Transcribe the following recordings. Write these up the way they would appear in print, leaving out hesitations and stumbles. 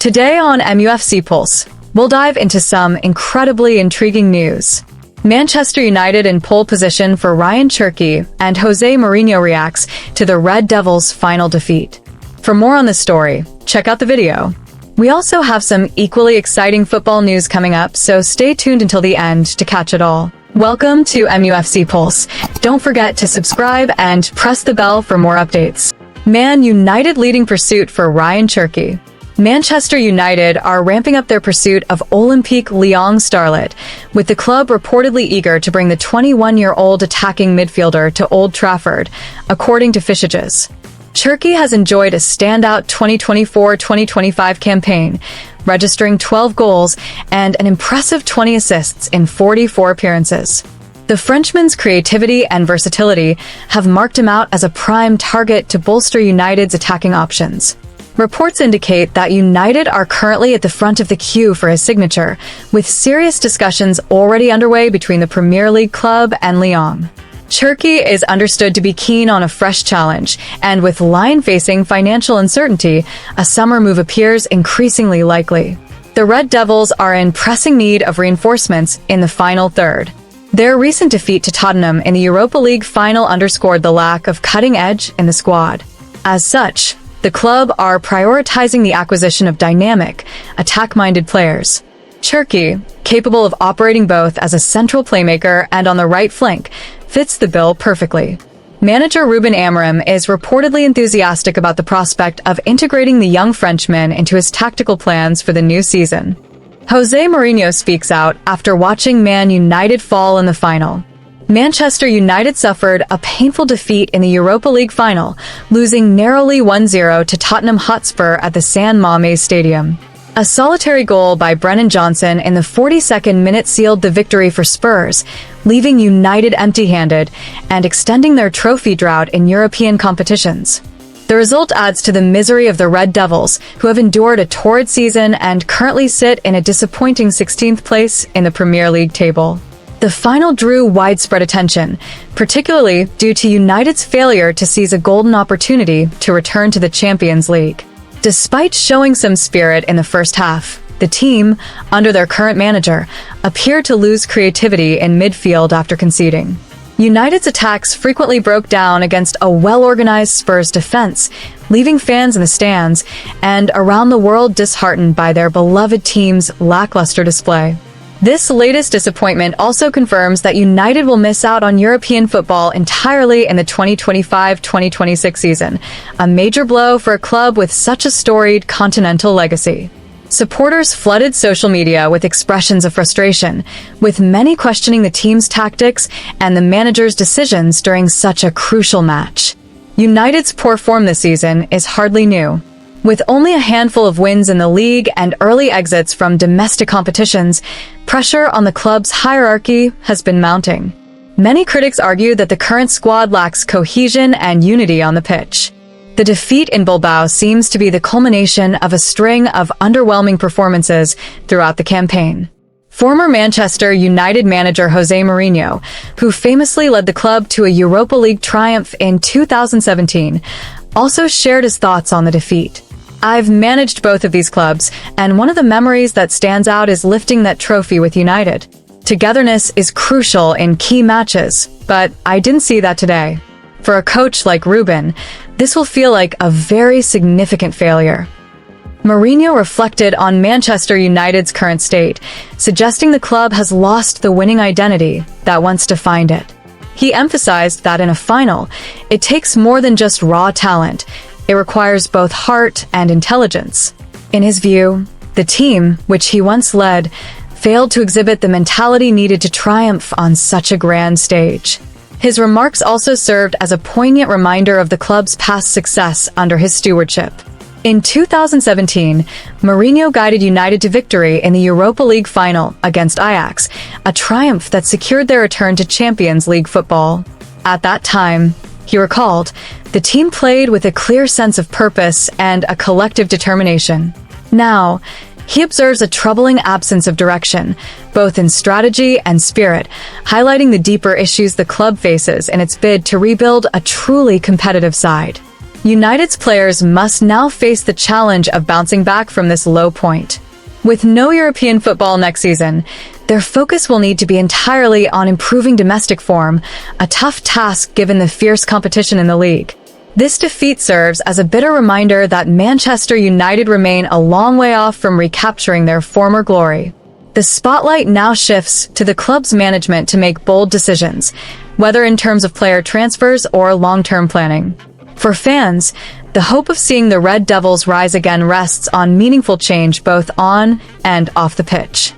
Today on MUFC Pulse, we'll dive into some incredibly intriguing news. Manchester United in pole position for Ryan Cherki, and Jose Mourinho reacts to the Red Devils' final defeat. For more on this story, check out the video. We also have some equally exciting football news coming up, so stay tuned until the end to catch it all. Welcome to MUFC Pulse. Don't forget to subscribe and press the bell for more updates. Man United leading pursuit for Ryan Cherki. Manchester United are ramping up their pursuit of Olympique Lyon starlet, with the club reportedly eager to bring the 21-year-old attacking midfielder to Old Trafford, according to Fishages. Cherki has enjoyed a standout 2024-2025 campaign, registering 12 goals and an impressive 20 assists in 44 appearances. The Frenchman's creativity and versatility have marked him out as a prime target to bolster United's attacking options. Reports indicate that United are currently at the front of the queue for his signature, with serious discussions already underway between the Premier League club and Lyon. Cherki is understood to be keen on a fresh challenge, and with Lyon facing financial uncertainty, a summer move appears increasingly likely. The Red Devils are in pressing need of reinforcements in the final third. Their recent defeat to Tottenham in the Europa League final underscored the lack of cutting edge in the squad. As such, the club are prioritizing the acquisition of dynamic, attack-minded players. Cherki, capable of operating both as a central playmaker and on the right flank, fits the bill perfectly. Manager Ruben Amorim is reportedly enthusiastic about the prospect of integrating the young Frenchman into his tactical plans for the new season. Jose Mourinho speaks out after watching Man United fall in the final. Manchester United suffered a painful defeat in the Europa League final, losing narrowly 1-0 to Tottenham Hotspur at the San Mamés Stadium. A solitary goal by Brennan Johnson in the 42nd minute sealed the victory for Spurs, leaving United empty-handed and extending their trophy drought in European competitions. The result adds to the misery of the Red Devils, who have endured a torrid season and currently sit in a disappointing 16th place in the Premier League table. The final drew widespread attention, particularly due to United's failure to seize a golden opportunity to return to the Champions League. Despite showing some spirit in the first half, the team, under their current manager, appeared to lose creativity in midfield after conceding. United's attacks frequently broke down against a well-organized Spurs defense, leaving fans in the stands and around the world disheartened by their beloved team's lackluster display. This latest disappointment also confirms that United will miss out on European football entirely in the 2025-2026 season, a major blow for a club with such a storied continental legacy. Supporters flooded social media with expressions of frustration, with many questioning the team's tactics and the manager's decisions during such a crucial match. United's poor form this season is hardly new. With only a handful of wins in the league and early exits from domestic competitions, pressure on the club's hierarchy has been mounting. Many critics argue that the current squad lacks cohesion and unity on the pitch. The defeat in Bilbao seems to be the culmination of a string of underwhelming performances throughout the campaign. Former Manchester United manager Jose Mourinho, who famously led the club to a Europa League triumph in 2017, also shared his thoughts on the defeat. "I've managed both of these clubs, and one of the memories that stands out is lifting that trophy with United. Togetherness is crucial in key matches, but I didn't see that today. For a coach like Ruben, this will feel like a very significant failure." Mourinho reflected on Manchester United's current state, suggesting the club has lost the winning identity that once defined it. He emphasized that in a final, it takes more than just raw talent. It requires both heart and intelligence. In his view, the team, which he once led, failed to exhibit the mentality needed to triumph on such a grand stage. His remarks also served as a poignant reminder of the club's past success under his stewardship. In 2017, Mourinho guided United to victory in the Europa League final against Ajax, a triumph that secured their return to Champions League football. At that time, he recalled, the team played with a clear sense of purpose and a collective determination. Now, he observes a troubling absence of direction, both in strategy and spirit, highlighting the deeper issues the club faces in its bid to rebuild a truly competitive side. United's players must now face the challenge of bouncing back from this low point. With no European football next season, their focus will need to be entirely on improving domestic form, a tough task given the fierce competition in the league. This defeat serves as a bitter reminder that Manchester United remain a long way off from recapturing their former glory. The spotlight now shifts to the club's management to make bold decisions, whether in terms of player transfers or long-term planning. For fans, the hope of seeing the Red Devils rise again rests on meaningful change both on and off the pitch.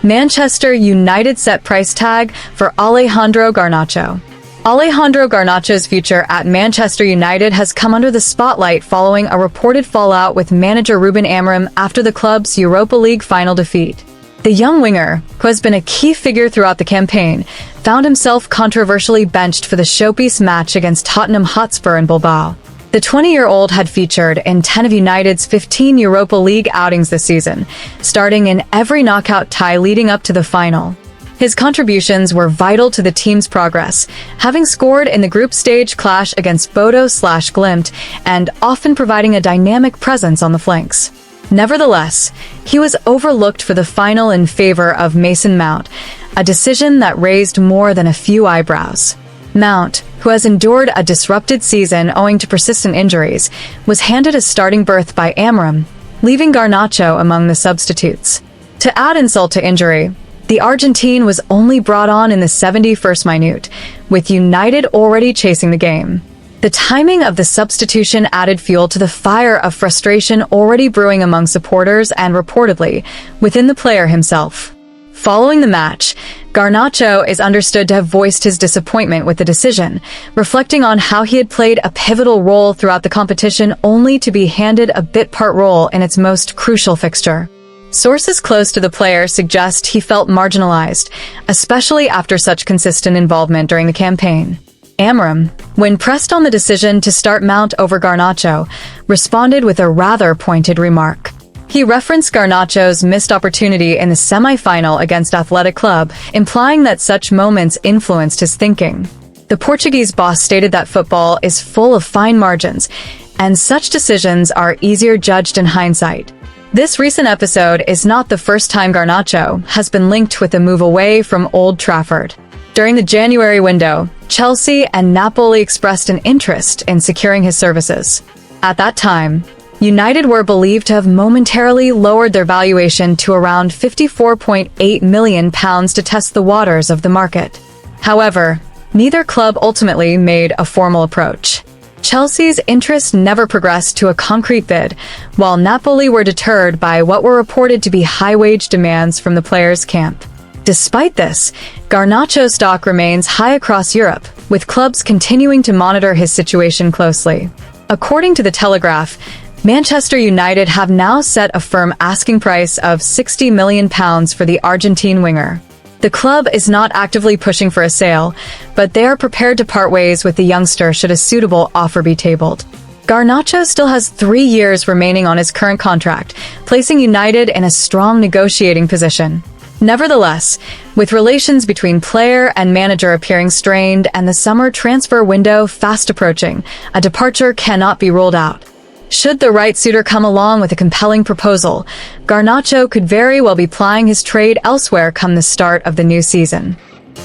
Manchester United set price tag for Alejandro Garnacho. Alejandro Garnacho's future at Manchester United has come under the spotlight following a reported fallout with manager Ruben Amorim after the club's Europa League final defeat. The young winger, who has been a key figure throughout the campaign, found himself controversially benched for the showpiece match against Tottenham Hotspur in Bilbao. The 20-year-old had featured in 10 of United's 15 Europa League outings this season, starting in every knockout tie leading up to the final. His contributions were vital to the team's progress, having scored in the group stage clash against Bodo/Glimt and often providing a dynamic presence on the flanks. Nevertheless, he was overlooked for the final in favor of Mason Mount, a decision that raised more than a few eyebrows. Mount, who has endured a disrupted season owing to persistent injuries, was handed a starting berth by Amorim, leaving Garnacho among the substitutes. To add insult to injury, the Argentine was only brought on in the 71st minute, with United already chasing the game. The timing of the substitution added fuel to the fire of frustration already brewing among supporters and, reportedly, within the player himself. Following the match, Garnacho is understood to have voiced his disappointment with the decision, reflecting on how he had played a pivotal role throughout the competition only to be handed a bit-part role in its most crucial fixture. Sources close to the player suggest he felt marginalized, especially after such consistent involvement during the campaign. Amorim, when pressed on the decision to start Mount over Garnacho, responded with a rather pointed remark. He referenced Garnacho's missed opportunity in the semi-final against Athletic Club, implying that such moments influenced his thinking. The Portuguese boss stated that football is full of fine margins, and such decisions are easier judged in hindsight. This recent episode is not the first time Garnacho has been linked with a move away from Old Trafford. During the January window, Chelsea and Napoli expressed an interest in securing his services. At that time, United were believed to have momentarily lowered their valuation to around £54.8 million to test the waters of the market. However, neither club ultimately made a formal approach. Chelsea's interest never progressed to a concrete bid, while Napoli were deterred by what were reported to be high-wage demands from the players' camp. Despite this, Garnacho's stock remains high across Europe, with clubs continuing to monitor his situation closely. According to The Telegraph, Manchester United have now set a firm asking price of £60 million for the Argentine winger. The club is not actively pushing for a sale, but they are prepared to part ways with the youngster should a suitable offer be tabled. Garnacho still has 3 years remaining on his current contract, placing United in a strong negotiating position. Nevertheless, with relations between player and manager appearing strained and the summer transfer window fast approaching, a departure cannot be ruled out. Should the right suitor come along with a compelling proposal, Garnacho could very well be plying his trade elsewhere come the start of the new season.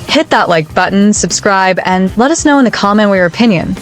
Hit that like button, subscribe, and let us know in the comment your opinion.